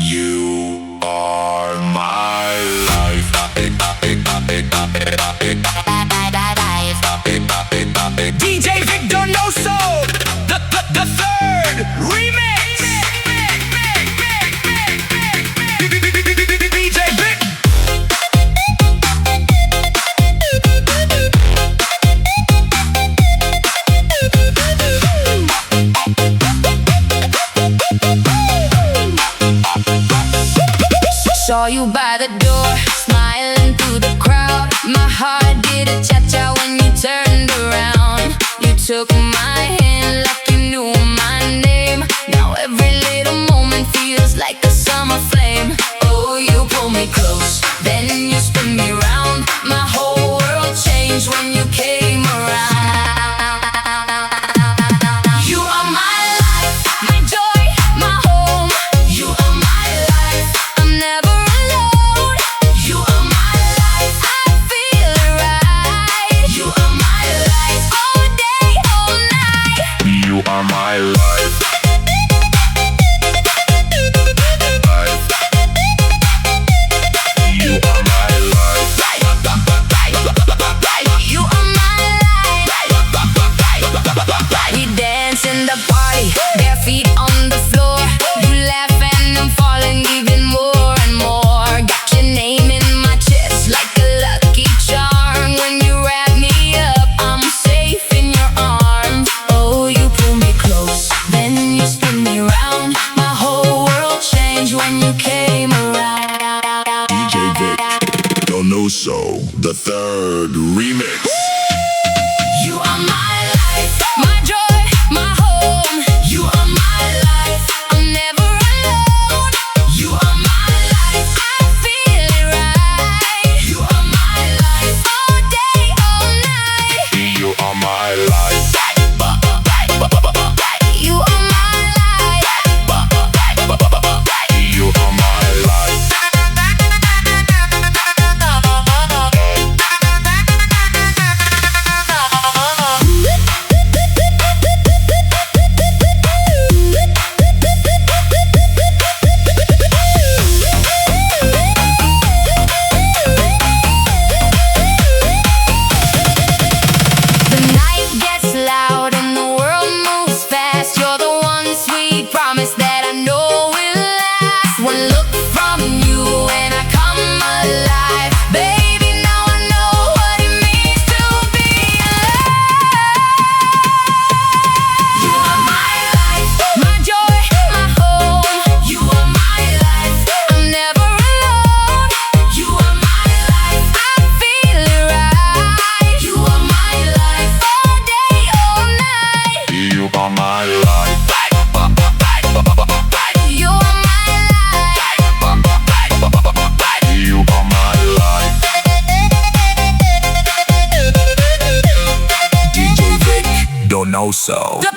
You are my life. DJ Vic Donoso, the third remix. DJ Vic. Saw you by the door, smiling through the crowd. My heart did a cha-cha when you turned around. You took my hand like you knew my name. Now every little moment feels like a summer flame. Oh, you pull me close, then you spin me round. My whole world changed when you came around. You are my life, my joy, my home. You are my life, I'm never alone. You are my life, I feel it right. You are my life, all day, all night. You are my life. You are my life. You are my life. We dance in the party, bare feet on the floor. You laugh and I'm falling even more and more. Got your name in my chest like a lucky charm. When you wrap me up, I'm safe in your arms. Oh, you pull me close, then you spin me round. My whole world changed when you came around. DJ Vic Donoso, the third remix. You are my life, my joy, my home. You are my life, I'm never alone. You are my life, I feel it right. You are my life, all day, all night. You are my life. You are my life. You are my life. The night gets loud and the world moves fast. You're the one sweet promise that I know will last. One look from you and I come alive. Baby, now I know what it means to be alive. You are my life, my joy, my home. You are my life, I'm never alone. You are my life, I feel it right. You are my life, all day, all night. You are my life. You are my life. You are my life. DJ Vic Donoso. the